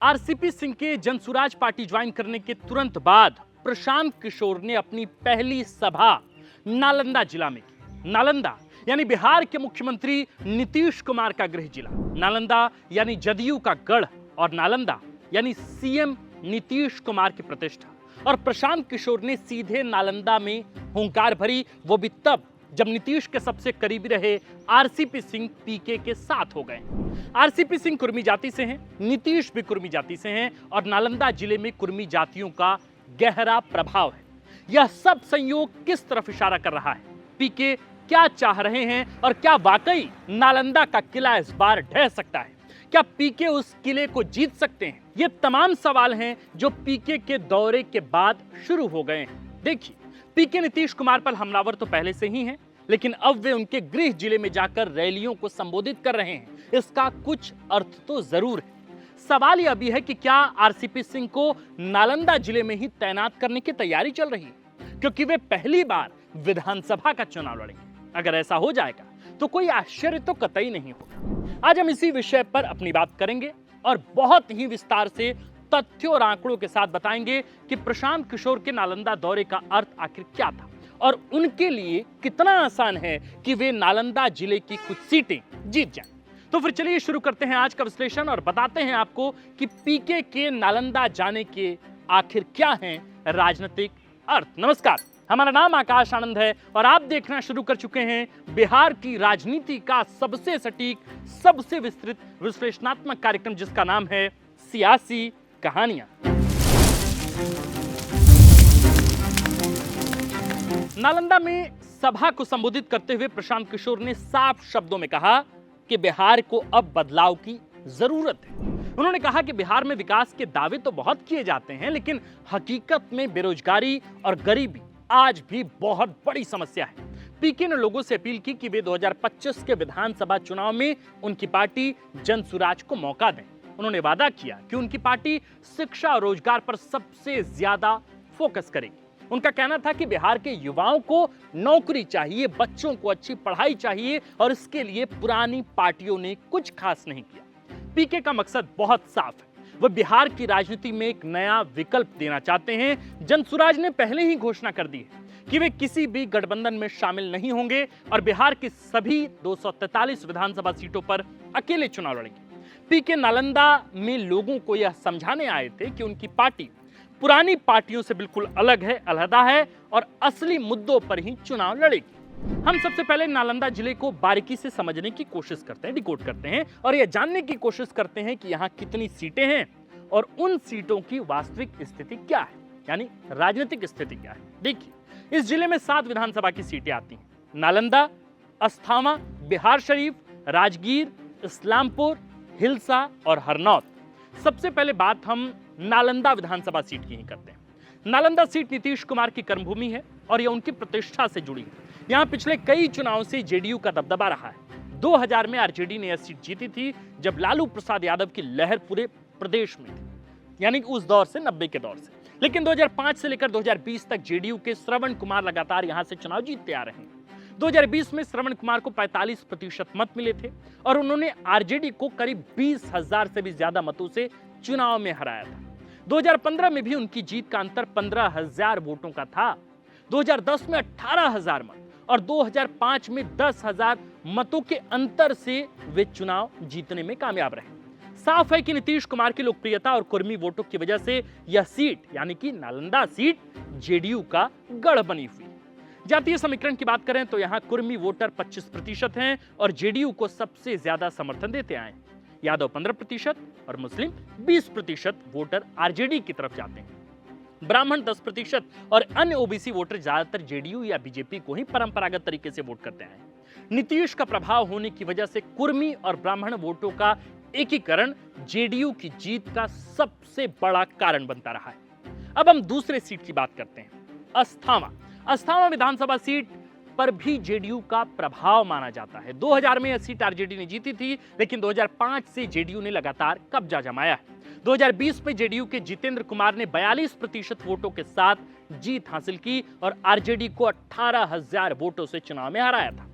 RCP Singh के Jan Suraaj party join करने के तुरंत बाद प्रशांत किशोर ने अपनी पहली सभा नालंदा जिला में की। नालंदा यानी बिहार के मुख्यमंत्री नीतीश कुमार का गृह जिला, नालंदा यानी जदयू का गढ़ और नालंदा यानी सीएम नीतीश कुमार की प्रतिष्ठा। और प्रशांत किशोर ने सीधे नालंदा में हुंकार भरी, वो भी तब जब नीतीश के सबसे करीबी रहे आरसीपी सिंह पीके के साथ हो गए। आरसीपी सिंह कुर्मी जाति से हैं, नीतीश भी कुर्मी जाति से हैं और नालंदा जिले में कुर्मी जातियों का गहरा प्रभाव है। यह सब संयोग किस तरफ इशारा कर रहा है? पीके क्या चाह रहे हैं और क्या वाकई नालंदा का किला इस बार ढह सकता है? क्या पीके उस किले को जीत सकते हैं? ये तमाम सवाल हैं जो पीके के दौरे के बाद शुरू हो गए हैं। देखिए, पीके नीतीश कुमार पर हमलावर तो पहले से ही हैं, लेकिन अब वे उनके गृह जिले में जाकर रैलियों को संबोधित कर रहे हैं। इसका कुछ अर्थ तो जरूर है। सवाल यह भी है कि क्या आरसीपी सिंह को नालंदा जिले में ही तैनात करने की तैयारी चल रही है, क्योंकि वे पहली बार विधानसभा का चुनाव लड़ेंगे। अगर ऐसा हो जाएगा तो कोई आश्चर्य तो कतई नहीं होगा। आज हम इसी विषय पर अपनी बात करेंगे और बहुत ही विस्तार से तथ्यों और आंकड़ों के साथ बताएंगे कि प्रशांत किशोर के नालंदा दौरे का अर्थ आखिर क्या था और उनके लिए कितना आसान है कि वे नालंदा जिले की कुछ सीटें जीत जाएं। तो फिर चलिए शुरू करते हैं आज का विश्लेषण और बताते हैं आपको कि पीके के नालंदा जाने के आखिर क्या हैं राजनीतिक अर्थ। नमस्कार, हमारा नाम आकाश आनंद है और आप देखना शुरू कर चुके हैं बिहार की राजनीति का सबसे सटीक, सबसे विस्तृत विश्लेषणात्मक कार्यक्रम, जिसका नाम है सियासी कहानियां। नालंदा में सभा को संबोधित करते हुए प्रशांत किशोर ने साफ शब्दों में कहा कि बिहार को अब बदलाव की जरूरत है। उन्होंने कहा कि बिहार में विकास के दावे तो बहुत किए जाते हैं, लेकिन हकीकत में बेरोजगारी और गरीबी आज भी बहुत बड़ी समस्या है। पीके ने लोगों से अपील की कि वे 2025 के विधानसभा चुनाव में उनकी पार्टी जनसुराज को मौका दें। उन्होंने वादा किया कि उनकी पार्टी शिक्षा और रोजगार पर सबसे ज्यादा फोकस करेगी। उनका कहना था कि बिहार के युवाओं को नौकरी चाहिए, बच्चों को अच्छी पढ़ाई चाहिए और इसके लिए पुरानी पार्टियों ने कुछ खास नहीं किया। पीके का मकसद बहुत साफ है, वो बिहार की राजनीति में एक नया विकल्प देना चाहते हैं। जनसुराज ने पहले ही घोषणा कर दी है कि वे किसी भी गठबंधन में शामिल नहीं होंगे और बिहार की सभी 243 विधानसभा सीटों पर अकेले चुनाव लड़ेंगे। पीके नालंदा में लोगों को यह समझाने आए थे कि उनकी पार्टी पुरानी पार्टियों से बिल्कुल अलग है, अलहदा है और असली मुद्दों पर ही चुनाव लड़ेगी। हम सबसे पहले नालंदा जिले को बारीकी से समझने की कोशिश करते हैं, डिकोड करते हैं और यह जानने की कोशिश करते हैं कि यहाँ कितनी सीटें हैं और उन सीटों की वास्तविक स्थिति क्या है, यानी राजनीतिक स्थिति क्या है। देखिए, इस जिले में 7 विधानसभा की सीटें आती हैं: नालंदा, अस्थामा, बिहार शरीफ, राजगीर, इस्लामपुर, हिलसा और हरनौत। सबसे पहले बात हम नालंदा विधानसभा सीट की ही करते हैं। नालंदा सीट नीतीश कुमार की कर्मभूमि है और यह उनकी प्रतिष्ठा से जुड़ी है। यहाँ पिछले कई चुनावों से जेडीयू का दबदबा रहा है। 2000 में आरजेडी ने यह सीट जीती थी, जब लालू प्रसाद यादव की लहर पूरे प्रदेश में थी, यानी उस दौर से, 90 के दौर से। लेकिन 2005 से लेकर 2020 तक जेडीयू के श्रवण कुमार लगातार यहां से चुनाव जीतते आ रहे हैं। 2020 में श्रवण कुमार को 45% मत मिले थे और उन्होंने आरजेडी को करीब 20,000 से भी ज्यादा मतों से चुनाव में हराया था। 2015 में भी उनकी जीत का अंतर 15,000 वोटों का था। 2010 में 18,000 मत और 2005 में 10,000 मतों के अंतर से वे चुनाव जीतने में कामयाब रहे। साफ है कि नीतीश कुमार की लोकप्रियता और कुर्मी वोटों की वजह से यह सीट, यानी कि नालंदा सीट, जेडीयू का गढ़ बनी हुई है। जातीय समीकरण की बात करें तो यहाँ कुर्मी वोटर 25% हैं और जेडीयू को सबसे ज्यादा समर्थन देते आए। यादव 15% और मुस्लिम 20% वोटर आरजेडी की तरफ जाते हैं। ब्राह्मण 10% और अन्य ओबीसी वोटर ज्यादातर जेडीयू या बीजेपी को ही परंपरागत तरीके से वोट करते हैं। नीतीश का प्रभाव होने की वजह से कुर्मी और ब्राह्मण वोटों का एकीकरण जेडीयू की जीत का सबसे बड़ा कारण बनता रहा है। अब हम दूसरे सीट की बात करते हैं, अस्थामा। अस्थामा विधानसभा सीट पर भी जेडीयू का प्रभाव माना जाता है। 2000 में यह सीट आरजेडी ने जीती थी, लेकिन 2005 से जेडीयू ने लगातार कब्जा जमाया है। 2020 में जेडीयू के जितेंद्र कुमार ने 42% वोटों के साथ जीत हासिल की और आरजेडी को 18,000 वोटों से चुनाव में हराया था।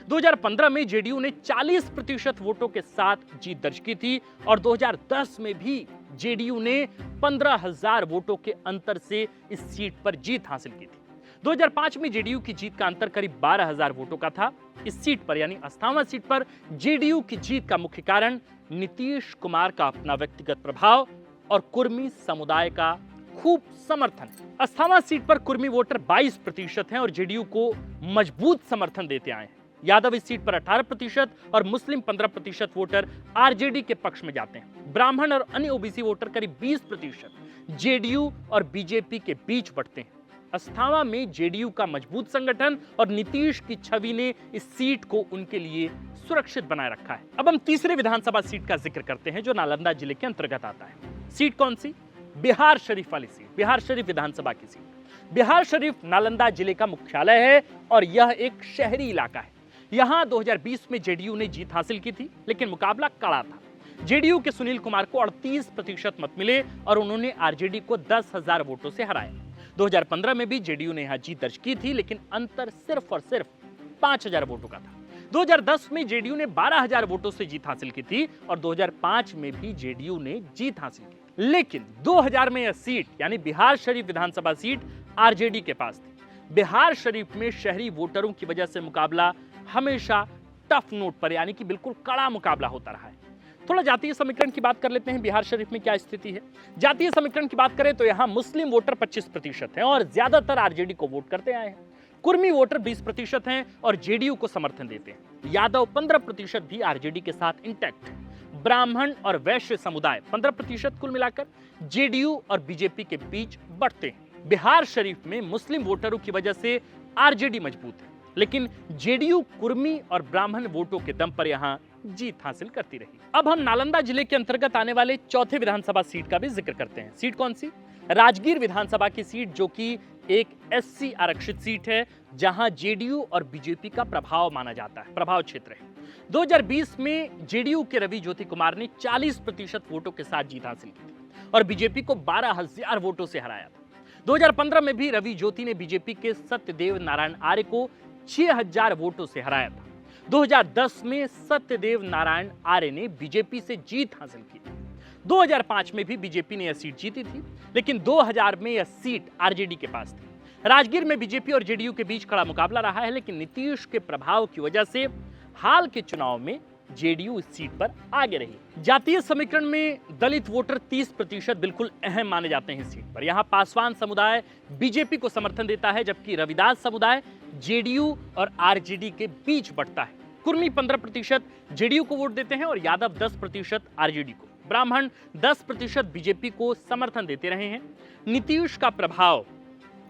2015 में जेडीयू ने 40% वोटों के साथ जीत दर्ज की थी और 2010 में भी जेडीयू ने 15,000 वोटों के अंतर से इस सीट पर जीत हासिल की थी। 2005 में जेडीयू की जीत का अंतर करीब 12,000 वोटों का था। इस सीट पर यानी अस्थाना सीट पर जेडीयू की जीत का मुख्य कारण नीतीश कुमार का अपना व्यक्तिगत प्रभाव और कुर्मी समुदाय का खूब समर्थन। अस्थाना सीट पर कुर्मी वोटर 22% हैं और जेडीयू को मजबूत समर्थन देते आए हैं। यादव इस सीट पर 18% और मुस्लिम 15% वोटर आरजेडी के पक्ष में जाते हैं। ब्राह्मण और अन्य ओबीसी वोटर करीब 20% जेडीयू और बीजेपी के बीच बढ़ते हैं। अस्थाना में जेडीयू का मजबूत संगठन और नीतीश की छवि ने इस सीट को उनके लिए सुरक्षित बनाए रखा है। अब हम तीसरे विधानसभा सीट का जिक्र करते हैं जो नालंदा जिले के अंतर्गत आता है। सीट कौन सी? बिहार शरीफ वाली सीट, बिहार शरीफ विधानसभा की सीट। बिहार शरीफ नालंदा जिले का मुख्यालय है और यह एक शहरी इलाका है। यहां 2020 में जेडीयू ने जीत हासिल की थी, लेकिन मुकाबला कड़ा था। जेडीयू के सुनील कुमार को 38% मत मिले और उन्होंने आरजेडी को 10,000 वोटों से हराया। 2015 में भी जेडीयू ने यहां जीत दर्ज की थी, लेकिन अंतर सिर्फ और सिर्फ 5,000 वोटों का था। 2010 में जेडीयू ने 12,000 वोटों से जीत हासिल की थी और 2005 में भी जेडीयू ने जीत हासिल की, लेकिन 2000 में यह सीट यानी बिहार शरीफ विधानसभा सीट आरजेडी के पास थी। बिहार शरीफ में शहरी वोटरों की वजह से मुकाबला हमेशा टफ नोट पर यानी कि बिल्कुल कड़ा मुकाबला होता रहा है। थोड़ा जातीय समीकरण की बात कर लेते हैं। बिहार शरीफ में क्या स्थिति है? जातीय समीकरण की बात करें तो यहां मुस्लिम वोटर 25% हैं और ज्यादातर आरजेडी को वोट करते आए हैं। कुर्मी वोटर 20% हैं और जेडीयू को समर्थन देते हैं। यादव 15% भी आरजेडी के साथ इंटैक्ट है। ब्राह्मण और वैश्य समुदाय 15% कुल मिलाकर जेडीयू और बीजेपी के बीच बढ़ते हैं। बिहार शरीफ में मुस्लिम वोटरों की वजह से आरजेडी मजबूत है, लेकिन जेडीयू कुर्मी और ब्राह्मण वोटों के दम पर यहां जीत हासिल करती रही। अब हम नालंदा जिले के अंतर्गत आने वाले चौथे विधानसभा सीट का भी जिक्र करते हैं। सीट कौन सी? राजगीर विधानसभा की सीट, जो कि एक एससी आरक्षित सीट है, जहां जेडीयू और बीजेपी का प्रभाव माना जाता है, प्रभाव क्षेत्र है। 2020 में जेडीयू के रवि ज्योति कुमार ने 40% वोटों के साथ जीत हासिल की थी और बीजेपी को 12,000 वोटों से हराया था। 2015 में भी रवि ज्योति ने बीजेपी के सत्यदेव नारायण आर्य को 6,000 वोटों से हराया था। 2010 में सत्यदेव नारायण आर्य ने बीजेपी से जीत हासिल की थी। 2005 में भी बीजेपी ने यह सीट जीती थी, लेकिन 2000 में यह सीट आरजेडी के पास थी। राजगीर में बीजेपी और जेडीयू के बीच कड़ा मुकाबला रहा है, लेकिन नीतीश के प्रभाव की वजह से हाल के चुनाव में जेडीयू इस सीट पर आगे रही। जातीय समीकरण में दलित वोटर 30% बिल्कुल अहम माने जाते हैं इस सीट पर। यहां पासवान समुदाय बीजेपी को समर्थन देता है, जबकि रविदास समुदाय जेडीयू और आरजेडी के बीच बढ़ता है। कुर्मी 15% जेडीयू को वोट देते हैं और यादव 10% आरजेडी को। ब्राह्मण 10% बीजेपी को समर्थन देते रहे हैं। नीतीश का प्रभाव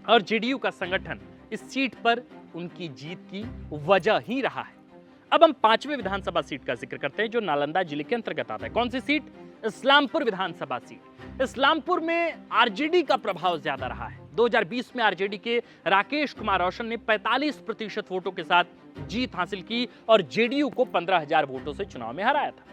और जेडीयू का संगठन इस सीट पर उनकी जीत की वजह ही रहा है। अब हम पांचवें विधानसभा सीट का जिक्र करते हैं जो नालंदा जिले के अंतर्गत आता है। कौन सी सीट? इस्लामपुर विधानसभा सीट। इस्लामपुर में आरजेडी का प्रभाव ज्यादा रहा है। 2020 में आरजेडी के राकेश कुमार रोशन ने 45% वोटों के साथ जीत हासिल की और जेडीयू को 15,000 वोटों से चुनाव में हराया था।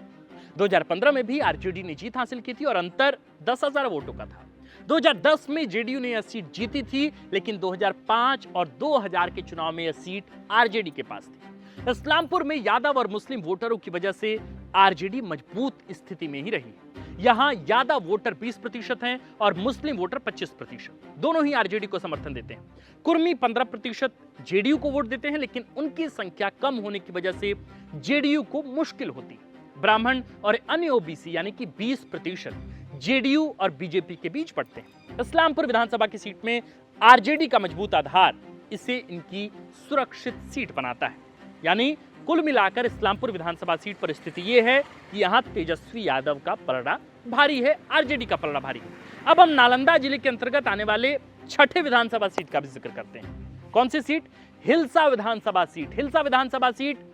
2015 में भी आरजेडी ने जीत हासिल की थी और अंतर 10,000 वोटों का था। 2010 में जेडीयू ने यह सीट जीती थी, लेकिन 2005 और 2000 के चुनाव में यह सीट आरजेडी के पास थी। इस्लामपुर में यादव और मुस्लिम वोटरों की वजह से आरजेडी मजबूत स्थिति में ही रही। यहां यादव वोटर 20% हैं और मुस्लिम वोटर 25%। दोनों ही आरजेडी को समर्थन देते हैं। कुर्मी 15% जेडीयू को वोट देते हैं, लेकिन उनकी संख्या कम होने की वजह से जेडीयू को मुश्किल होती है। ब्राह्मण और अन्य ओबीसी यानी कि 20% जेडीयू और बीजेपी के बीच पड़ते हैं। इस्लामपुर विधानसभा की सीट में आरजेडी का मजबूत आधार इसे इनकी सुरक्षित सीट बनाता है। यानी कुल मिलाकर इस्लामपुर विधानसभा सीट पर स्थिति यह है कि यहां तेजस्वी यादव का पलड़ा भारी है, आरजेडी का पलड़ा भारी है। अब हम नालंदा जिले के अंतर्गत आने वाले छठे विधानसभा सीट का भी जिक्र करते हैं। कौन सी सीट? हिलसा विधानसभा सीट। हिलसा विधानसभा सीट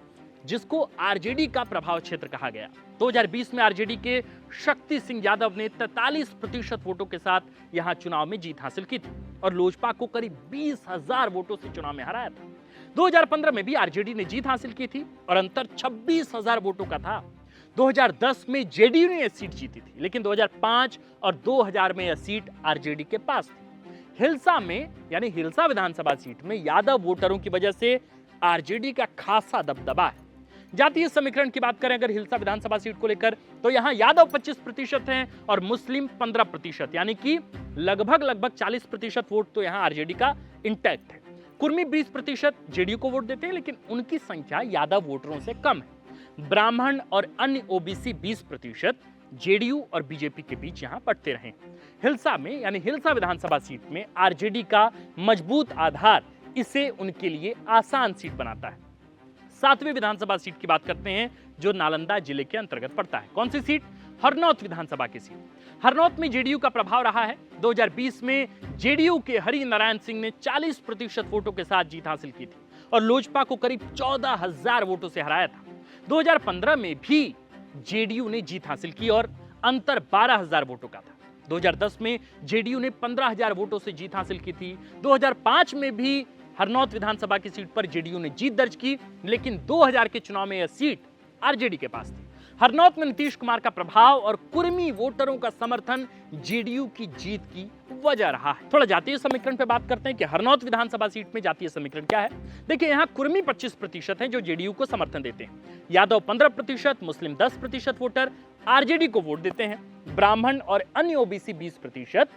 जिसको आरजेडी का प्रभाव क्षेत्र कहा गया। 2020 में आरजेडी के शक्ति सिंह यादव ने 43% वोटों के साथ यहां चुनाव में जीत हासिल की थी और लोजपा को करीब 20,000 वोटों से चुनाव में हराया था। 2015 में भी आरजेडी ने जीत हासिल की थी और अंतर 26,000 वोटों का था। 2010 में जेडीयू ने यह सीट जीती थी, लेकिन 2005 और 2000 में यह सीट आरजेडी के पास थी। हिलसा में यानी हिलसा विधानसभा सीट में यादव वोटरों की वजह से आरजेडी का खासा दबदबा है। जातीय समीकरण की बात करें अगर हिलसा विधानसभा सीट को लेकर, तो यहां यादव 25% हैं और मुस्लिम 15%, यानी कि लगभग 40% वोट तो यहां आरजेडी का इंटैक्ट है। कुर्मी 20% जेडीयू को वोट देते हैं, लेकिन उनकी संख्या यादव वोटरों से कम है। ब्राह्मण और अन्य ओबीसी 20% जेडीयू और बीजेपी के बीच यहां बढ़ते रहे। हिलसा में यानी हिलसा विधानसभा सीट में आरजेडी का मजबूत आधार इसे उनके लिए आसान सीट बनाता है। 7वीं विधानसभा सीट की बात करते हैं जो नालंदा जिले के अंतर्गत पड़ता है। कौन सी सीट? हरनौत विधानसभा की सीट। हरनौत में जेडीयू का प्रभाव रहा है। 2020 में जेडीयू के हरि नारायण सिंह ने 40% वोटों के साथ जीत हासिल की थी और लोजपा को करीब 14,000 वोटों से हराया था। 2015 में भी जेडीयू ने जीत हासिल की और अंतर 12,000 वोटों का था। 2010 में जेडीयू ने 15,000 वोटों से जीत हासिल की थी। 2005 में भी हरनौत विधानसभा की सीट पर जेडीयू ने जीत दर्ज की, लेकिन 2000 के चुनाव में यह सीट आरजेडी के पास थी। हरनौत में नीतीश कुमार का प्रभाव और कुर्मी वोटरों का समर्थन जेडीयू की जीत की वजह रहा है। थोड़ा जातीय समीकरण पे बात करते हैं कि हरनौत विधानसभा सीट में जातीय समीकरण क्या है। देखिए, यहाँ कुर्मी 25% हैं जो जेडीयू को समर्थन देते हैं। यादव 15%, मुस्लिम 10% वोटर आरजेडी को वोट देते हैं। ब्राह्मण और अन्य ओबीसी 20%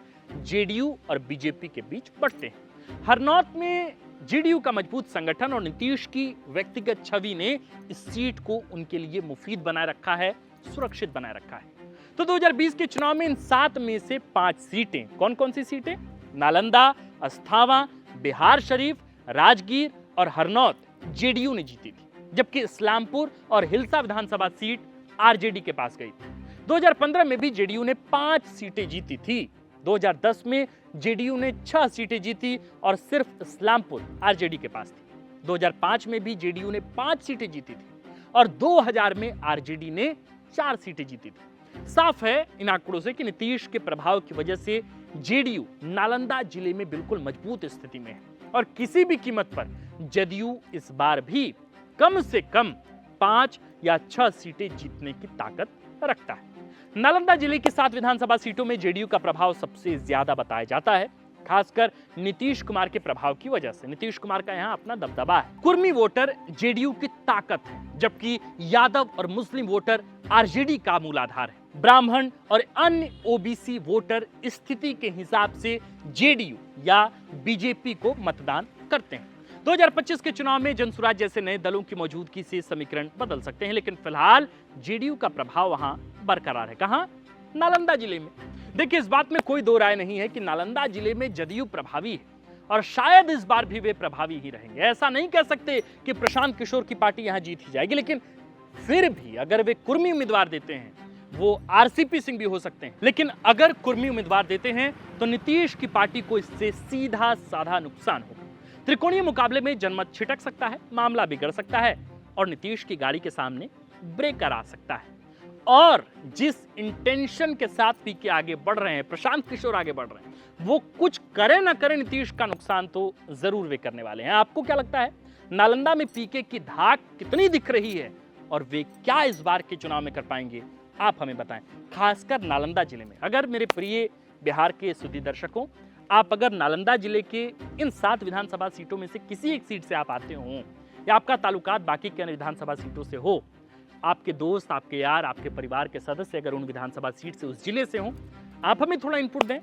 जेडीयू और बीजेपी के बीच बढ़ते हैं। हरनौत में जेडीयू का मजबूत संगठन और नीतीश की व्यक्तिगत छवि ने इस सीट को उनके लिए मुफीद बनाए रखा है, सुरक्षित बनाए रखा है। तो 2020 के चुनाव में इन 7 में से 5 सीटें, कौन कौन सी सीटें? नालंदा, अस्थावा, बिहार शरीफ, राजगीर और हरनौत जेडीयू ने जीती थी, जबकि इस्लामपुर और हिलसा विधानसभा सीट आरजेडी के पास गई थी। 2015 में भी जेडीयू ने 5 सीटें जीती थी। 2010 में जेडीयू ने 6 सीटें जीती और सिर्फ इस्लामपुर आरजेडी के पास थी। 2005 में भी जेडीयू ने 5 सीटें जीती थी और 2000 में आरजेडी ने 4 सीटें जीती थी। साफ है इन आंकड़ों से कि नीतीश के प्रभाव की वजह से जेडीयू नालंदा जिले में बिल्कुल मजबूत स्थिति में है और किसी भी कीमत पर जदयू इस बार भी कम से कम 5 या 6 सीटें जीतने की ताकत रखता है। नालंदा जिले की 7 विधानसभा सीटों में जेडीयू का प्रभाव सबसे ज्यादा बताया जाता है, खासकर नीतीश कुमार के प्रभाव की वजह से। नीतीश कुमार का यहां अपना दबदबा है। कुर्मी वोटर जेडीयू की ताकत है, जबकि यादव और मुस्लिम वोटर आरजेडी का मूल आधार है। ब्राह्मण और अन्य ओबीसी वोटर स्थिति के हिसाब से जेडीयू या बीजेपी को मतदान करते हैं। 2025 के चुनाव में जनसुराज जैसे नए दलों की मौजूदगी से समीकरण बदल सकते हैं, लेकिन फिलहाल जेडीयू का प्रभाव वहां बरकरार है। कहां? नालंदा जिले में। देखिए, इस बात में कोई दो राय नहीं है कि नालंदा जिले में जदयू प्रभावी है और शायद इस बार भी वे प्रभावी ही रहेंगे। ऐसा नहीं कह सकते कि प्रशांत किशोर की पार्टी यहां जीत ही जाएगी, लेकिन फिर भी अगर वे कुर्मी उम्मीदवार देते हैं, वो आरसीपी सिंह भी हो सकते हैं, लेकिन अगर कुर्मी उम्मीदवार देते हैं तो नीतीश की पार्टी को इससे सीधा साधा नुकसान होगा। त्रिकोणीय मुकाबले में जनमत छिटक सकता है, मामला बिगड़ सकता है और नीतीश की गाड़ी के सामने ब्रेकर आ सकता है। और जिस इंटेंशन के साथ पीके आगे बढ़ रहे हैं, प्रशांत किशोर आगे बढ़ रहे हैं, वो कुछ करे ना करे नीतीश का नुकसान तो जरूर वे करने वाले हैं। आपको क्या लगता है, नालंदा में पीके की धाक कितनी दिख रही है और वे क्या इस बार के चुनाव में कर पाएंगे? आप हमें बताएं, खासकर नालंदा जिले में। अगर मेरे प्रिय बिहार के सुधी दर्शकों, आप अगर नालंदा जिले के इन 7 विधानसभा सीटों में से किसी एक सीट से आप आते हो या आपका ताल्लुकात बाकी के अन्य विधानसभा सीटों से हो, आपके दोस्त, आपके यार, आपके परिवार के सदस्य अगर उन विधानसभा सीट से उस जिले से हो, आप हमें थोड़ा इनपुट दें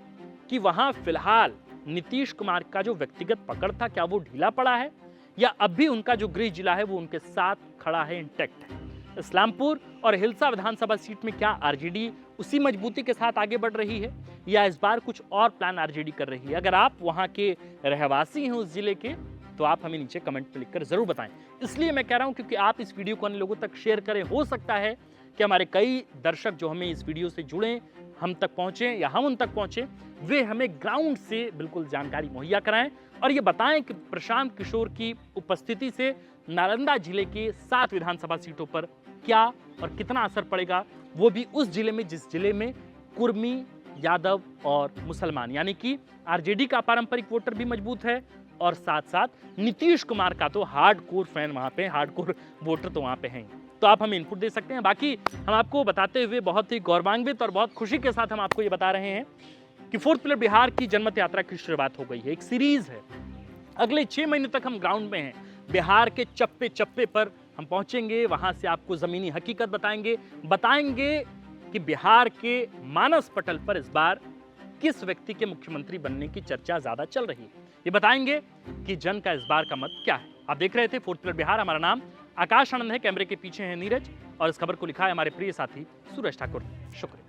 कि वहां फिलहाल नीतीश कुमार का जो व्यक्तिगत पकड़ था, क्या वो ढीला पड़ा है या अब भी उनका जो गृह जिला है वो उनके साथ खड़ा है, इंटैक्ट है? इस्लामपुर और हिलसा विधानसभा सीट में क्या आरजेडी उसी मजबूती के साथ आगे बढ़ रही है या इस बार कुछ और प्लान आरजेडी कर रही है? अगर आप वहां के रहवासी हैं उस जिले के, तो आप हमें नीचे कमेंट में लिखकर जरूर बताएं। इसलिए मैं कह रहा हूं क्योंकि आप इस वीडियो को अन्य लोगों तक शेयर करें। हो सकता है कि हमारे कई दर्शक जो हमें इस वीडियो से जुड़े, हम तक पहुंचे या हम उन तक पहुंचे, वे हमें ग्राउंड से बिल्कुल जानकारी मुहैया कराएं और ये बताएं कि प्रशांत किशोर की उपस्थिति से नालंदा जिले के 7 विधानसभा सीटों पर क्या और कितना असर पड़ेगा, वो भी उस जिले में जिस जिले में कुर्मी, यादव और मुसलमान यानी कि आरजेडी का पारंपरिक वोटर भी मजबूत है और साथ साथ नीतीश कुमार का तो हार्डकोर फैन वहां पे, हार्डकोर वोटर तो वहां पे हैं। तो आप हमें इनपुट दे सकते हैं। बाकी हम आपको बताते हुए बहुत ही गौरवान्वित और बहुत खुशी के साथ हम आपको ये बता रहे हैं कि 4th पिलर बिहार की जनमत यात्रा की शुरुआत हो गई है। एक सीरीज है, अगले 6 महीने तक हम ग्राउंड में हैं, बिहार के चप्पे चप्पे पर हम पहुंचेंगे, वहां से आपको जमीनी हकीकत बताएंगे कि बिहार के मानस पटल पर इस बार किस व्यक्ति के मुख्यमंत्री बनने की चर्चा ज्यादा चल रही है। ये बताएंगे कि जन का इस बार का मत क्या है। आप देख रहे थे 4th पिलर बिहार। हमारा नाम आकाश आनंद है, कैमरे के पीछे है नीरज और इस खबर को लिखा है हमारे प्रिय साथी सूरज ठाकुर। शुक्रिया।